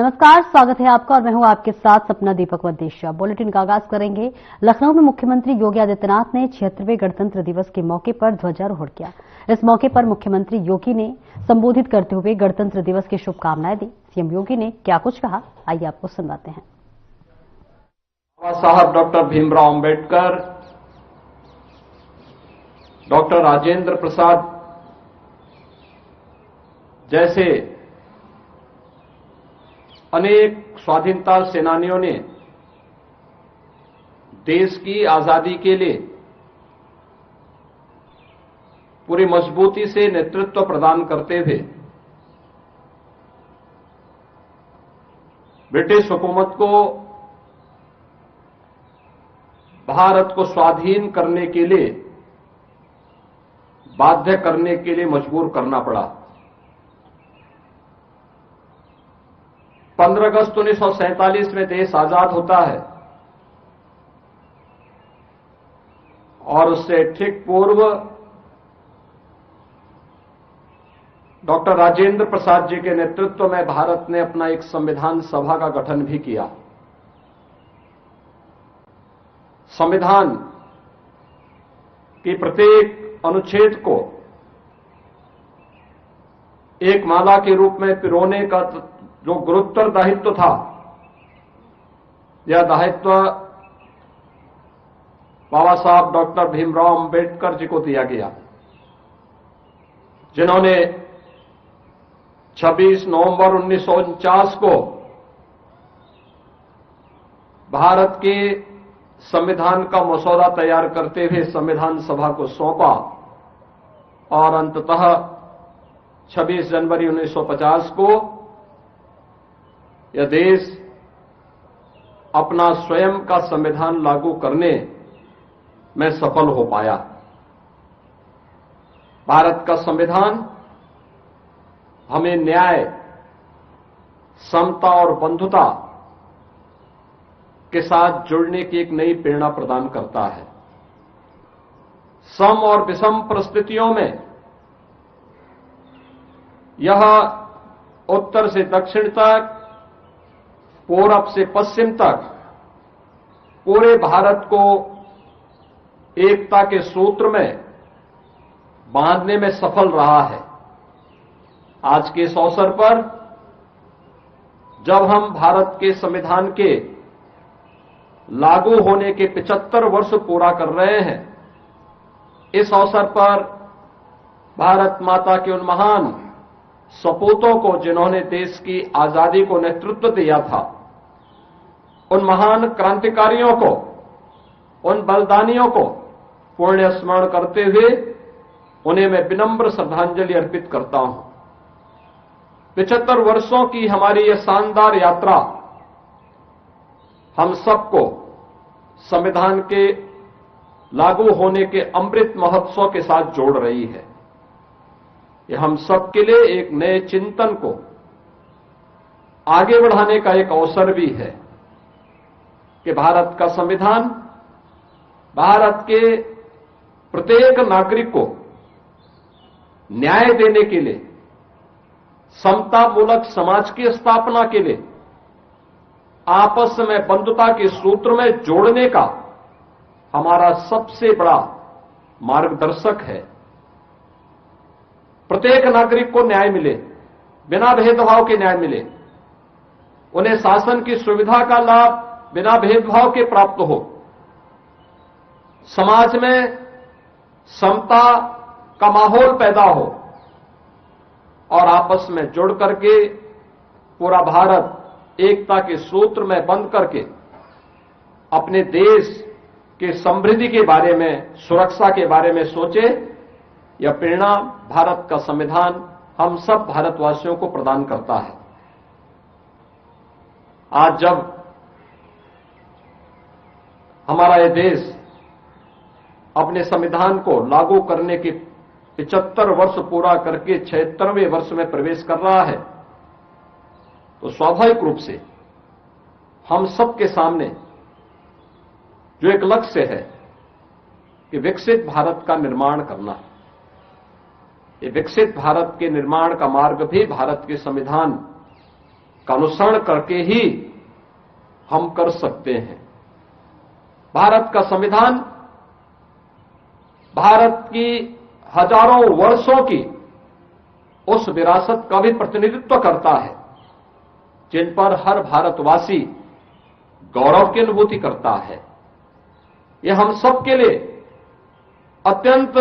नमस्कार, स्वागत है आपका और मैं हूं आपके साथ सपना दीपक वद्देशिया। बुलेटिन का आगाज करेंगे। लखनऊ में मुख्यमंत्री योगी आदित्यनाथ ने 76वें गणतंत्र दिवस के मौके पर ध्वजारोहण किया। इस मौके पर मुख्यमंत्री योगी ने संबोधित करते हुए गणतंत्र दिवस की शुभकामनाएं दी। सीएम योगी ने क्या कुछ कहा, आइए आपको सुनवाते हैं। बाबा साहब डॉक्टर भीमराव अंबेडकर, डॉक्टर राजेंद्र प्रसाद जैसे अनेक स्वाधीनता सेनानियों ने देश की आजादी के लिए पूरी मजबूती से नेतृत्व प्रदान करते थे। ब्रिटिश हुकूमत को भारत को स्वाधीन करने के लिए, बाध्य करने के लिए मजबूर करना पड़ा। 15 अगस्त 1947 में देश आजाद होता है और उससे ठीक पूर्व डॉक्टर राजेंद्र प्रसाद जी के नेतृत्व में भारत ने अपना एक संविधान सभा का गठन भी किया। संविधान की प्रत्येक अनुच्छेद को एक माला के रूप में पिरोने का जो गुरुतर दायित्व था, यह दायित्व बाबा साहब डॉक्टर भीमराव अंबेडकर जी को दिया गया, जिन्होंने 26 नवंबर 1949 को भारत के संविधान का मसौदा तैयार करते हुए संविधान सभा को सौंपा और अंततः 26 जनवरी 1950 को यह देश अपना स्वयं का संविधान लागू करने में सफल हो पाया। भारत का संविधान हमें न्याय, समता और बंधुता के साथ जुड़ने की एक नई प्रेरणा प्रदान करता है। सम और विषम परिस्थितियों में यह उत्तर से दक्षिण तक, पूरब से पश्चिम तक पूरे भारत को एकता के सूत्र में बांधने में सफल रहा है। आज के इस अवसर पर जब हम भारत के संविधान के लागू होने के 75 वर्ष पूरा कर रहे हैं, इस अवसर पर भारत माता के उन महान सपूतों को, जिन्होंने देश की आजादी को नेतृत्व दिया था, उन महान क्रांतिकारियों को, उन बलिदानियों को पुण्य स्मरण करते हुए उन्हें मैं विनम्र श्रद्धांजलि अर्पित करता हूं। 75 वर्षों की हमारी यह शानदार यात्रा हम सबको संविधान के लागू होने के अमृत महोत्सव के साथ जोड़ रही है। यह हम सबके लिए एक नए चिंतन को आगे बढ़ाने का एक अवसर भी है कि भारत का संविधान भारत के प्रत्येक नागरिक को न्याय देने के लिए, समतामूलक समाज की स्थापना के लिए, आपस में बंधुता के सूत्र में जोड़ने का हमारा सबसे बड़ा मार्गदर्शक है। प्रत्येक नागरिक को न्याय मिले, बिना भेदभाव के न्याय मिले, उन्हें शासन की सुविधा का लाभ बिना भेदभाव के प्राप्त हो, समाज में समता का माहौल पैदा हो और आपस में जुड़ करके पूरा भारत एकता के सूत्र में बंध करके अपने देश के समृद्धि के बारे में, सुरक्षा के बारे में सोचे। यह प्रेरणा भारत का संविधान हम सब भारतवासियों को प्रदान करता है। आज जब हमारा यह देश अपने संविधान को लागू करने के 75 वर्ष पूरा करके 76वें वर्ष में प्रवेश कर रहा है, तो स्वाभाविक रूप से हम सबके सामने जो एक लक्ष्य है कि विकसित भारत का निर्माण करना। ये विकसित भारत के निर्माण का मार्ग भी भारत के संविधान का अनुसरण करके ही हम कर सकते हैं। भारत का संविधान भारत की हजारों वर्षों की उस विरासत का भी प्रतिनिधित्व करता है जिन पर हर भारतवासी गौरव की अनुभूति करता है। यह हम सबके लिए अत्यंत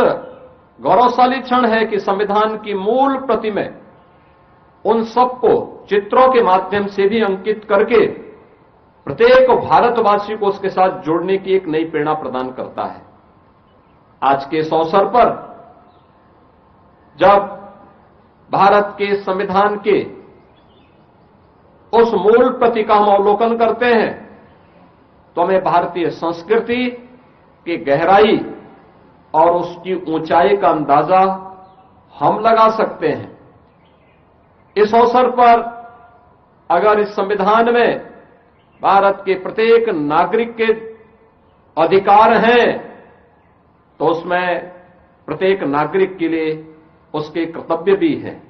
गौरवशाली क्षण है कि संविधान की मूल प्रति में उन सबको चित्रों के माध्यम से भी अंकित करके प्रत्येक भारतवासी को उसके साथ जोड़ने की एक नई प्रेरणा प्रदान करता है। आज के इस अवसर पर जब भारत के संविधान के उस मूल प्रति का हम अवलोकन करते हैं तो हमें भारतीय संस्कृति की गहराई और उसकी ऊंचाई का अंदाजा हम लगा सकते हैं। इस अवसर पर अगर इस संविधान में भारत के प्रत्येक नागरिक के अधिकार हैं तो उसमें प्रत्येक नागरिक के लिए उसके कर्तव्य भी हैं।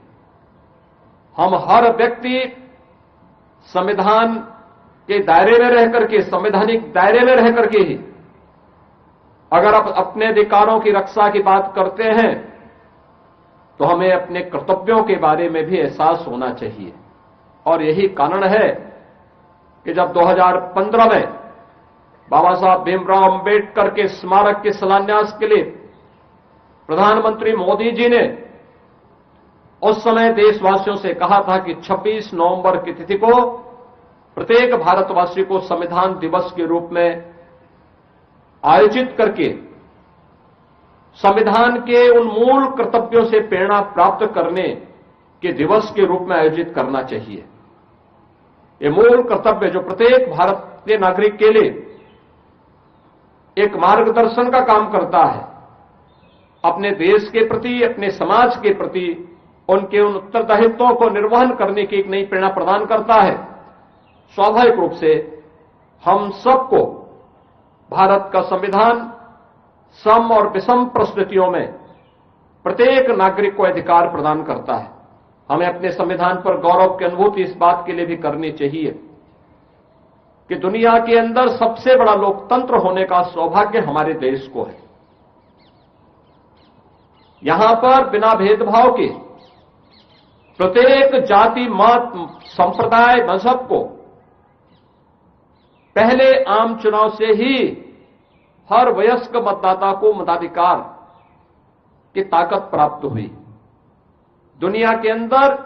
हम हर व्यक्ति संविधान के दायरे में रह करके, संवैधानिक दायरे में रह करके ही अगर आप अपने अधिकारों की रक्षा की बात करते हैं तो हमें अपने कर्तव्यों के बारे में भी एहसास होना चाहिए। और यही कारण है कि जब 2015 में बाबा साहब भीमराव अंबेडकर के स्मारक के शिलान्यास के लिए प्रधानमंत्री मोदी जी ने उस समय देशवासियों से कहा था कि 26 नवंबर की तिथि को प्रत्येक भारतवासी को संविधान दिवस के रूप में आयोजित करके संविधान के उन मूल कर्तव्यों से प्रेरणा प्राप्त करने के दिवस के रूप में आयोजित करना चाहिए। ये मूल कर्तव्य जो प्रत्येक भारतीय नागरिक के लिए एक मार्गदर्शन का काम करता है, अपने देश के प्रति, अपने समाज के प्रति उनके उन उत्तरदायित्वों को निर्वहन करने की एक नई प्रेरणा प्रदान करता है। स्वाभाविक रूप से हम सबको भारत का संविधान सम और विषम परिस्थितियों में प्रत्येक नागरिक को अधिकार प्रदान करता है। हमें अपने संविधान पर गौरव की अनुभूति इस बात के लिए भी करनी चाहिए कि दुनिया के अंदर सबसे बड़ा लोकतंत्र होने का सौभाग्य हमारे देश को है। यहां पर बिना भेदभाव के प्रत्येक जाति, मत, संप्रदाय, मजहब को पहले आम चुनाव से ही हर वयस्क मतदाता को मताधिकार की ताकत प्राप्त हुई। दुनिया के अंदर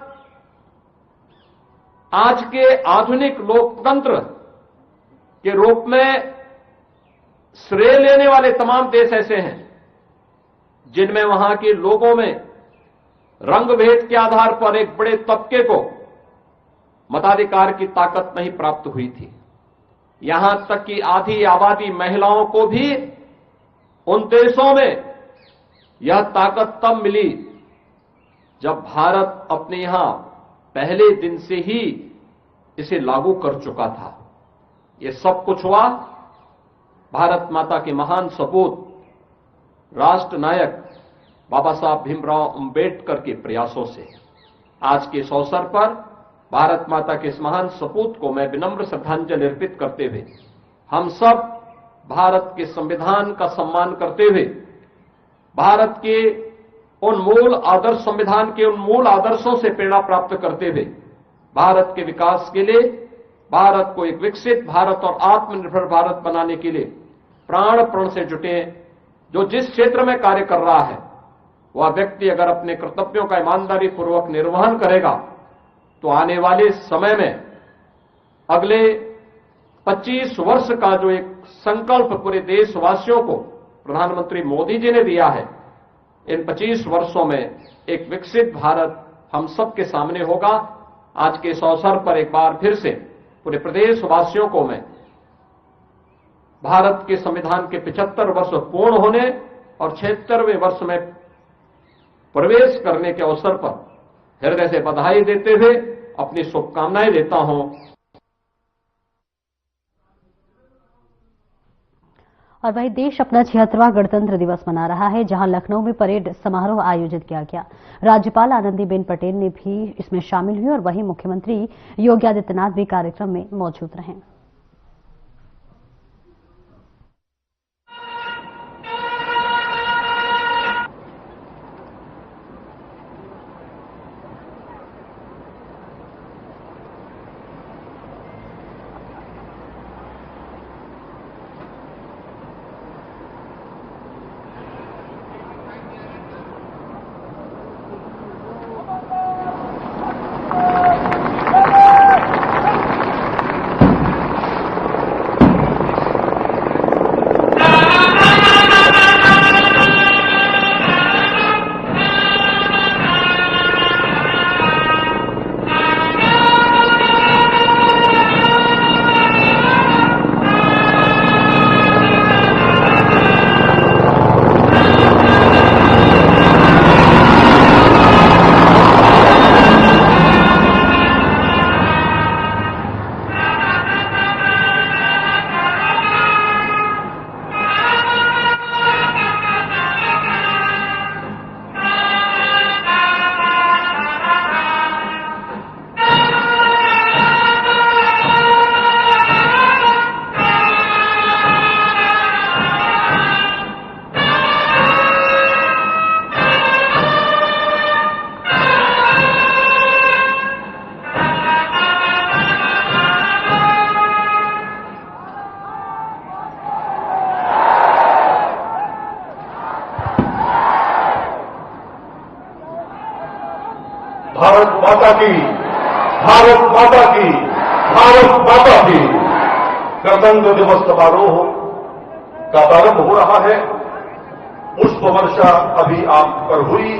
आज के आधुनिक लोकतंत्र के रूप में श्रेय लेने वाले तमाम देश ऐसे हैं जिनमें वहां के लोगों में रंग भेद के आधार पर एक बड़े तबके को मताधिकार की ताकत नहीं प्राप्त हुई थी। यहां तक कि आधी आबादी महिलाओं को भी उन देशों में यह ताकत तब मिली जब भारत अपने यहां पहले दिन से ही इसे लागू कर चुका था। यह सब कुछ हुआ भारत माता के महान सपूत राष्ट्र नायक बाबा साहब भीमराव अंबेडकर के प्रयासों से। आज के इस अवसर पर भारत माता के इस महान सपूत को मैं विनम्र श्रद्धांजलि अर्पित करते हुए हम सब भारत के संविधान का सम्मान करते हुए भारत के उन मूल आदर्श, संविधान के उन मूल आदर्शों से प्रेरणा प्राप्त करते हुए भारत के विकास के लिए, भारत को एक विकसित भारत और आत्मनिर्भर भारत बनाने के लिए प्राण प्रण से जुटे। जो जिस क्षेत्र में कार्य कर रहा है वह व्यक्ति अगर अपने कर्तव्यों का ईमानदारी पूर्वक निर्वहन करेगा तो आने वाले समय में अगले 25 वर्ष का जो एक संकल्प पूरे देशवासियों को प्रधानमंत्री मोदी जी ने दिया है, इन 25 वर्षों में एक विकसित भारत हम सबके सामने होगा। आज के इस अवसर पर एक बार फिर से पूरे प्रदेशवासियों को मैं भारत के संविधान के 75 वर्ष पूर्ण होने और 76वें वर्ष में प्रवेश करने के अवसर पर हृदय से बधाई देते हुए अपनी शुभकामनाएं देता हूं। और वहीं देश अपना 76वां गणतंत्र दिवस मना रहा है, जहां लखनऊ में परेड समारोह आयोजित किया गया। राज्यपाल आनंदीबेन पटेल ने भी इसमें शामिल हुई और वहीं मुख्यमंत्री योगी आदित्यनाथ भी कार्यक्रम में मौजूद रहे। भारत माता की, भारत माता की, भारत माता की। गणतंत्र दिवस समारोह का प्रारंभ हो रहा है। पुष्प वर्षा अभी आप पर हुई।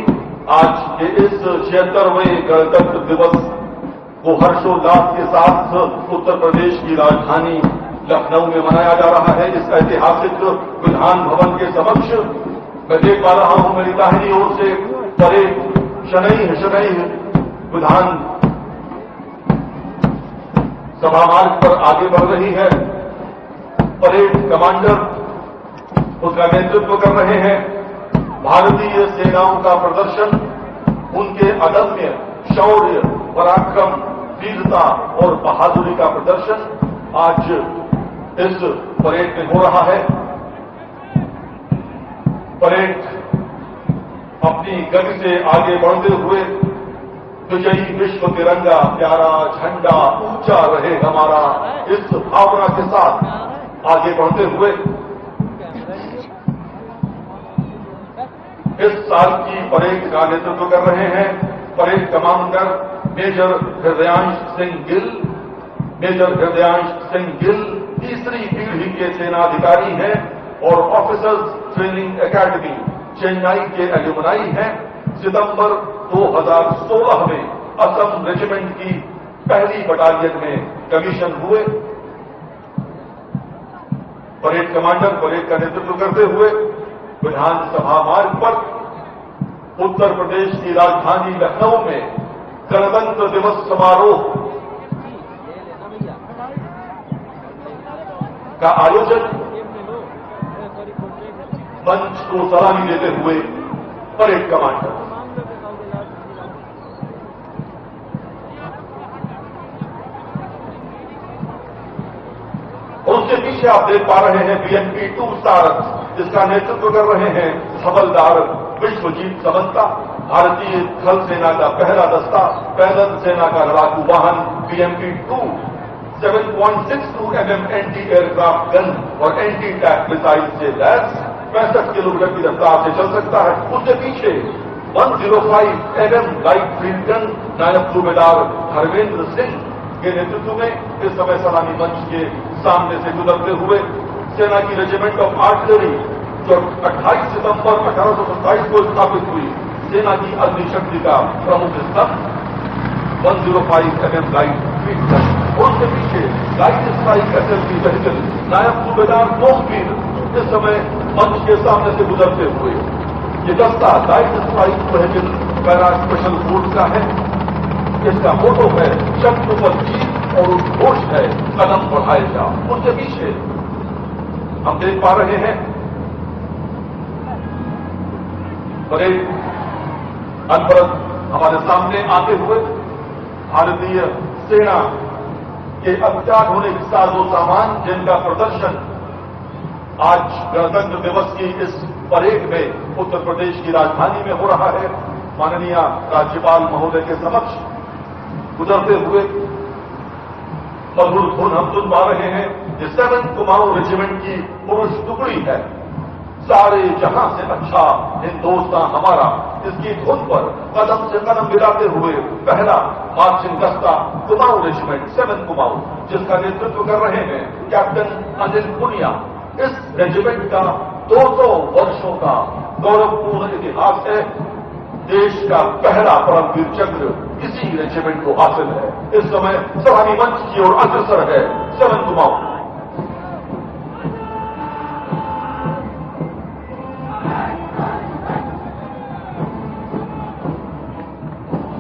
आज के इस 76वें गणतंत्र दिवस को हर्षोल्लास के साथ उत्तर प्रदेश की राजधानी लखनऊ में मनाया जा रहा है। इस ऐतिहासिक विधान भवन के समक्ष मैं देख पा रहा हूं, मेरी दाहिनी ओर से परेड शनैः विधान सभा मार्ग पर आगे बढ़ रही है। परेड कमांडर उसका नेतृत्व कर रहे हैं। भारतीय सेनाओं का प्रदर्शन, उनके अदम्य शौर्य, पराक्रम, वीरता और बहादुरी का प्रदर्शन आज इस परेड में हो रहा है। परेड अपनी गति से आगे बढ़ते हुए विजयी विश्व तिरंगा प्यारा झंडा ऊंचा रहे हमारा, इस भावना के साथ आगे बढ़ते हुए इस साल की परेड का नेतृत्व कर रहे हैं parade commander major Hridayansh Singh Gill. Major Hridayansh Singh Gill तीसरी पीढ़ी के सेनाधिकारी हैं और ऑफिसर्स ट्रेनिंग एकेडमी चेन्नई के एल्यूमनाई हैं। सितंबर 2016 में असम रेजिमेंट की पहली बटालियन में कमीशन हुए। परेड कमांडर परेड का नेतृत्व करते हुए विधानसभा मार्ग पर उत्तर प्रदेश की राजधानी लखनऊ में गणतंत्र दिवस समारोह का आयोजन मंच को सलामी देते हुए परेड कमांडर। और उसके पीछे आप देख पा रहे हैं BMP 2 सारथ, जिसका नेतृत्व कर रहे हैं हवलदार विश्वजीत समंता। भारतीय थल सेना का पहला दस्ता, पैदल सेना का लड़ाकू वाहन BMP 2 7.62 mm anti aircraft gun और एंटी टैंक मिसाइल से लैस 65 किलोमीटर की रफ्तार से चल सकता है। उसके पीछे 105 mm लाइट फील्ड गन नायब सूबेदार धर्मेंद्र सिंह के नेतृत्व में इस समय सलामी मंच के सामने से गुजरते हुए सेना की रेजिमेंट ऑफ आर्टिलरी, जो 28 सितंबर 1827 को स्थापित हुई, सेना की अग्निशक्ति का प्रमुख स्तंभ 105 mm लाइट फील्ड गन। और उसके पीछे लाइट स्ट्राइक SLT व्हीकल नायब सूबेदार मोहवीर इस समय मंच के सामने से गुजरते हुए। ये दस्ता light strike vehicle para special force का है। इसका मोटो है शत्रु पर जीत और उद्घोष है कदम बढ़ाए जा। उसके पीछे हम देख पा रहे हैं परेड अनवरत हमारे सामने आते हुए भारतीय सेना के अत्याधुनिक साजो सामान जिनका प्रदर्शन आज गणतंत्र दिवस की इस परेड में उत्तर प्रदेश की राजधानी में हो रहा है। माननीय राज्यपाल महोदय के समक्ष गुजरते हुए मधुर धुन हम सुन पा रहे हैं। ये 7th कुमाऊं रेजिमेंट की पुरुष टुकड़ी है। सारे जहां से अच्छा हिंदुस्तान हमारा, इसकी धुन पर कदम से कदम मिलाते हुए पहला मार्चिंग दस्ता कुमाऊं रेजिमेंट 7 कुमाऊं, जिसका नेतृत्व कर रहे हैं कैप्टन अनिल पुनिया। इस रेजिमेंट का 200 वर्षों का गौरवपूर्ण इतिहास है। देश का पहला परमवीर चक्र इसी रेजिमेंट को हासिल है। इस समय सलामी मंच की ओर अग्रसर है 7 कुमाऊं।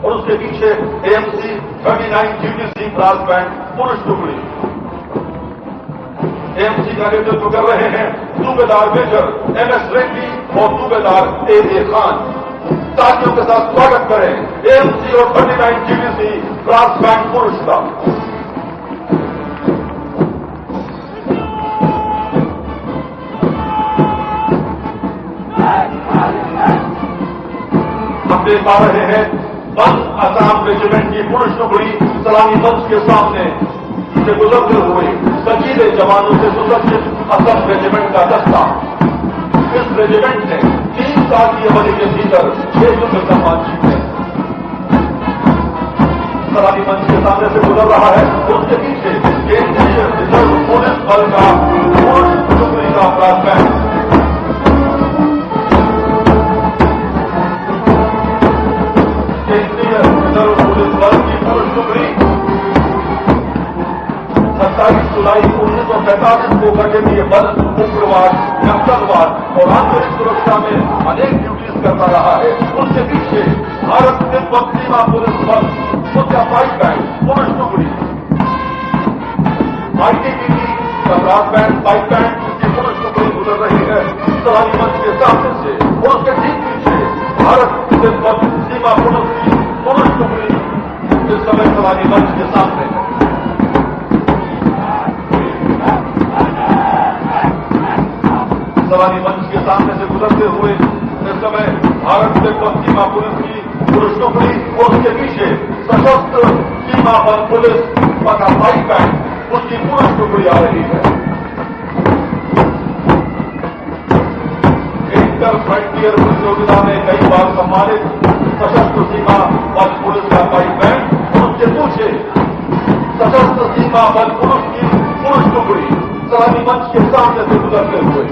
और उसके पीछे एएमसी 39 GTC ब्रास बैंड पुरुष टुकड़ी। एएमसी का नेतृत्व कर रहे हैं सूबेदार मेजर MS रेड्डी और सूबेदार AA खान। साथियों के साथ स्वागत करें एएमसी और 39 GTC ब्रास बैंड पुरुष का। हम देख पा रहे हैं 1 असम रेजिमेंट की पुरुष टुकड़ी सलामी मंच के सामने से गुजरते हुए सजीले जवानों से सुसज्जित असम रेजिमेंट का दस्ता। इस रेजिमेंट ने 3 साल की अवधि के भीतर 6 युद्ध सम्मान जीते। सलामी मंच के सामने से गुजर रहा है। उसके पीछे केंद्रीय रिजर्व पुलिस बल का पुरुष टुकड़ी का ब्रास बैंड। केंद्रीय रिजर्व पुलिस बल की पुरुष टुकड़ी 27 जुलाई 1945 को गठनीय बल उग्रवाद, नक्सलवाद और आंतरिक सुरक्षा में अनेक ड्यूटीज करता रहा है। उसके पीछे भारत तिब्बत सीमा पुलिस बल उसका 5 बैंड पुरुष टुकड़ी, ITBP का ब्रास बैंड 5 बैंड की पुरुष टुकड़ी गुजर रही है सलामी मंच के सामने से। और उसके ठीक पीछे भारत तिब्बत सीमा पुलिस की पुरुष टुकड़ी इस समय सलामी मंच के सामने है। सलामी मंच के सामने से गुजरते हुए इस समय भारत तिब्बत सीमा पुलिस की पुरुष टुकड़ी और उसके पीछे सशस्त्र सीमा बल पुलिस का 5 बैंड उसकी पुरुष टुकड़ी आ रही है। इंटर फ्रंटियर प्रतियोगिता में कई बार सम्मानित सशस्त्र सीमा बल पुलिस का 5 बैंड और उसके पीछे सशस्त्र सीमा बल पुलिस की पुरुष टुकड़ी सलामी मंच के सामने से गुजरते हुए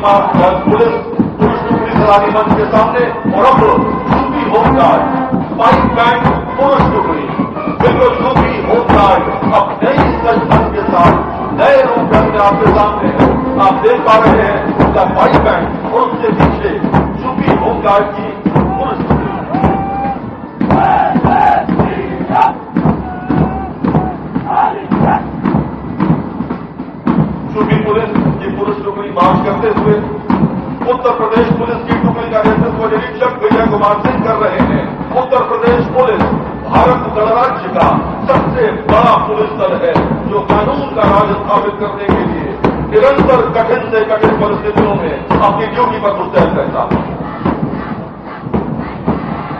बल पुलिस पुरुष टुकड़ी सलामी मंच के सामने। और अब यूपी होमगार्ड 5 बैंड पुरुष टुकड़ी बिल्कुल यूपी होमगार्ड अब नई सजमन के साथ नए रूप में आपके सामने है। आप देख पा रहे हैं उसका 5 बैंड और उसके पीछे यूपी होमगार्ड की पुरुष टुकड़ी। यूपी पुलिस की पुरुष टुकड़ी मार्च करते हुए उत्तर प्रदेश पुलिस की टुकड़ी का नेतृत्व निरीक्षक विजय कुमार सिंह कर रहे हैं। उत्तर प्रदेश पुलिस भारत गणराज्य का सबसे बड़ा पुलिस दल है जो कानून का राज स्थापित करने के लिए निरंतर कठिन से कठिन परिस्थितियों में अपनी ड्यूटी पर मुस्तैद रहता है।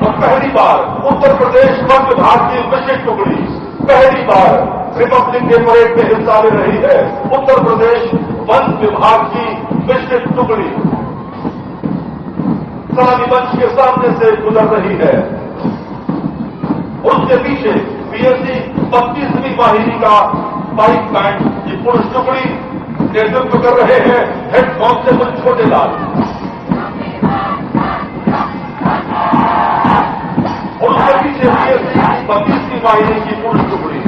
और पहली बार उत्तर प्रदेश वन विभाग की विशेष टुकड़ी पहली बार रिपब्लिक डे परेड में हिस्सा ले रही है। उत्तर प्रदेश वन विभाग की विशेष टुकड़ी सलामी मंच के सामने से गुजर रही है। उसके पीछे PSC 32वीं वाहिनी का 5 बैंड की पुरुष टुकड़ी नेतृत्व कर रहे हैं हेड कांस्टेबल छोटेलाल। और उसके पीछे PSC 32वीं वाहिनी की पुरुष टुकड़ी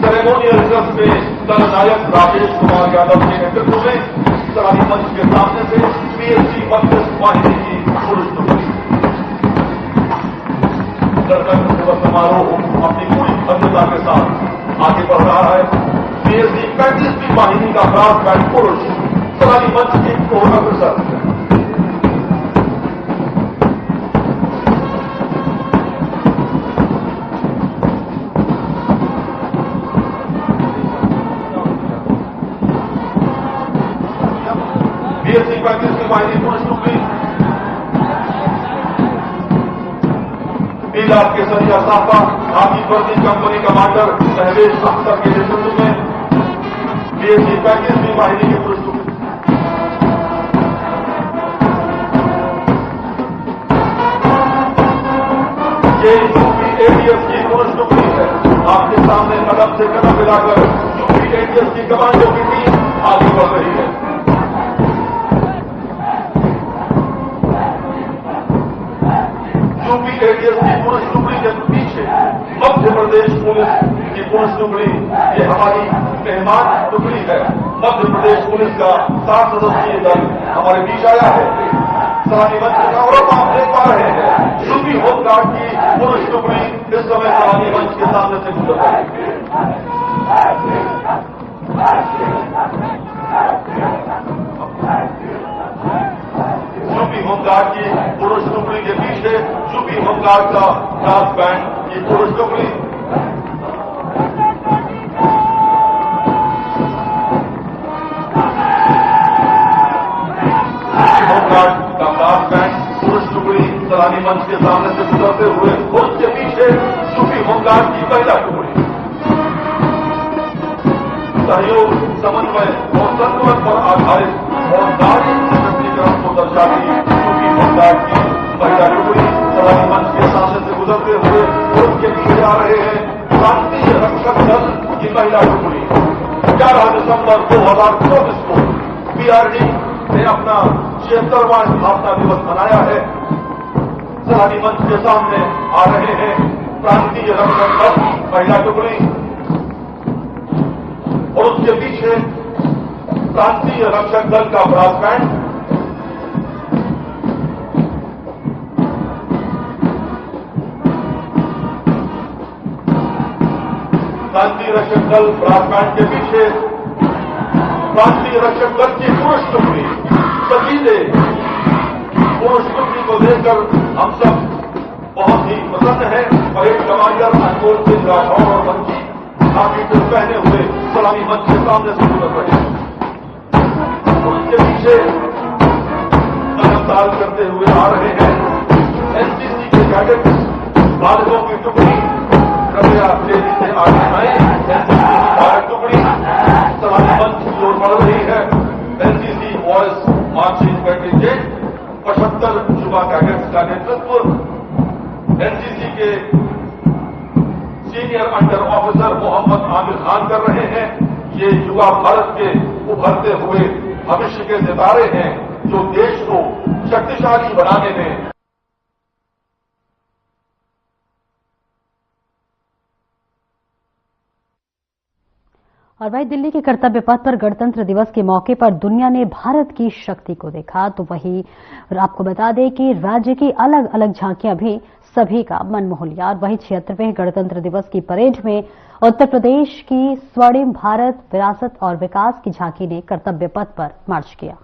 सेरेमोनियल ड्रेस में दल नायक राजेश कुमार यादव के नेतृत्व में सलामी मंच के सामने से PSC 32 वाहिनी की पुरुष टुकड़ी गणतंत्र दिवस समारोह अपनी पूरी सफलता के साथ आगे बढ़ रहा है। BSC 35वीं वाहिनी का ब्रास बैंड पुरुष सलामी मंच की ओर अग्रसर है। BSC 35वीं वाहिनी पुरुष टुकड़ी नीलाभ केसरिया साफा आदि वर्दी कंपनी कमांडर सहवेश अख्तर के नेतृत्व में BSC 35वीं वाहिनी की पुरुष टुकड़ी ये यूपी ADF की पुरुष टुकड़ी है। आपके सामने कदम से कदम मिलाकर यूपी ADF की कमांडो की टीम आगे बढ़ रही है। यूपी ADF की पुरुष टुकड़ी के पीछे मध्य प्रदेश पुलिस की पुरुष टुकड़ी, ये हमारी मेहमान टुकड़ी है। मध्य प्रदेश पुलिस का 7 सदस्यीय दल हमारे बीच आया है। सलामी मंच का गौरव आप देख पा रहे हैं। यूपी होमगार्ड की पुरुष टुकड़ी इस समय सलामी मंच के सामने से गुजर रही है। यूपी होमगार्ड की पुरुष टुकड़ी के पीछे यूपी होमगार्ड का ब्रास बैंड की पुरुष टुकड़ी, होमगार्ड का ब्रास बैंड पुरुष टुकड़ी सलामी मंच के सामने से गुजरते हुए उसके पीछे यूपी होमगार्ड की महिला टुकड़ी। सहयोग, समन्वय और संतुलन पर आधारित और नारी सशक्तिकरण को दर्शाती यूपी होमगार्ड की महिला टुकड़ी सलामी मंच के सामने से गुजरते हुए उसके पीछे आ रहे हैं राष्ट्रीय रक्षक दल की महिला टुकड़ी। 11 दिसंबर 2024 को PRD ने अपना 76वां स्थापना दिवस मनाया है। सलामी मंच के सामने आ रहे हैं प्रांतीय रक्षक दल महिला टुकड़ी और उसके पीछे प्रांतीय रक्षक दल का ब्रास बैंड। प्रांतीय रक्षक दल ब्रास बैंड के पीछे प्रांतीय रक्षक दल की पुरुष टुकड़ी। सजीले पुरुष टुकड़ी को देखकर हम सब बहुत ही प्रसन्न हैं। परेड कमांडर अनमोल सिंह राठौर और बंकी खाकी ड्रेस पहने हुए सलामी मंच के सामने से गुजर रहे हैं। उसके पीछे कदम करते हुए आ रहे हैं NCC के कैडेट्स, बालकों की टुकड़ी। कृपया तेजी से आगे आए। NCC की बालक टुकड़ी सलामी मंच की ओर बढ़ रही है। NCC बॉयज मार्चिंग कंटिंजेंट 75 युवा कैडेट्स का नेतृत्व NCC के senior under officer Mohammad Aamir Khan कर रहे हैं। ये युवा भारत के उभरते हुए भविष्य के सितारे हैं जो देश को शक्तिशाली बनाने में। और वहीं दिल्ली के कर्तव्य पथ पर गणतंत्र दिवस के मौके पर दुनिया ने भारत की शक्ति को देखा। तो वहीं आपको बता दें कि राज्य की अलग अलग झांकियां भी सभी का मन मोह लिया। और वहीं 76वें गणतंत्र दिवस की परेड में उत्तर प्रदेश की स्वर्णिम भारत विरासत और विकास की झांकी ने कर्तव्य पथ पर मार्च किया।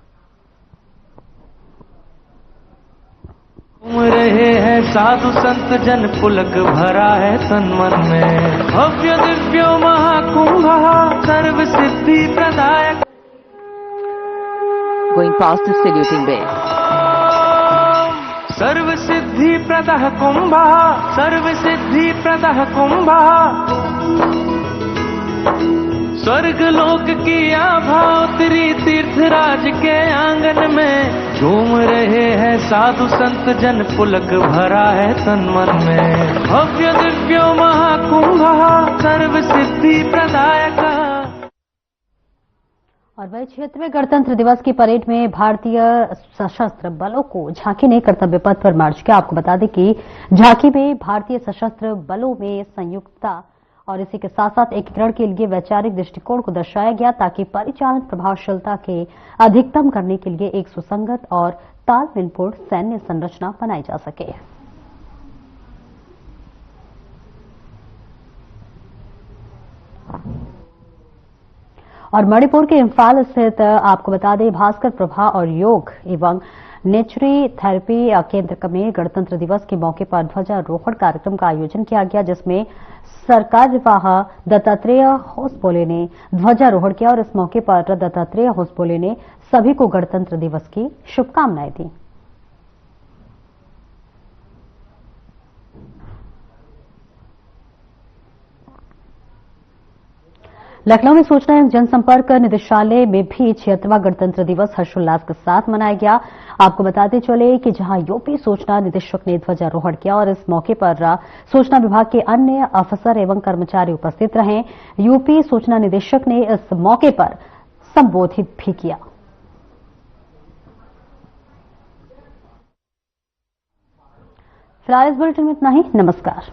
घूम रहे हैं साधु संत जन, पुलक भरा है तन मन में। भव्य दिव्यो महाकुंभ सर्व सिद्धि प्रदायक। Going past the saluting bay. सर्व सिद्धि प्रदः कुंभ, सर्व सिद्धि प्रदः कुंभ। स्वर्ग लोक की आभा उतरी तीर्थराज के आंगन में। झूम रहे हैं साधु संत जन, पुलक भरा है तन मन में। भव्य दिव्यो महाकुंभ सर्व सिद्धि प्रदायक। और वही 76वें गणतंत्र दिवस की परेड में भारतीय सशस्त्र बलों को झांकी ने कर्तव्य पथ पर मार्च किया। आपको बता दें कि झांकी में भारतीय सशस्त्र बलों में संयुक्तता और इसी के साथ साथ एकीकरण के लिए वैचारिक दृष्टिकोण को दर्शाया गया, ताकि परिचालन प्रभावशीलता के अधिकतम करने के लिए एक सुसंगत और तालमेलपूर्ण सैन्य संरचना बनाई जा सके। और मणिपुर के इम्फाल स्थित आपको बता दें भास्कर प्रभा और योग एवं नेचुरी थेरेपी केंद्र में गणतंत्र दिवस के मौके पर ध्वजारोहण कार्यक्रम का आयोजन किया गया, जिसमें सरकारवाह दत्तात्रेय होसबोले ने ध्वजारोहण किया और इस मौके पर दत्तात्रेय होसबोले ने सभी को गणतंत्र दिवस की शुभकामनाएं दी। लखनऊ में सूचना एवं जनसंपर्क निदेशालय में भी 76वां गणतंत्र दिवस हर्षोल्लास के साथ मनाया गया। आपको बताते चले कि जहां यूपी सूचना निदेशक ने ध्वजारोहण किया और इस मौके पर सूचना विभाग के अन्य अफसर एवं कर्मचारी उपस्थित रहे। यूपी सूचना निदेशक ने इस मौके पर संबोधित भी किया। फिलहाल इस बुलेटिन में इतना ही। नमस्कार।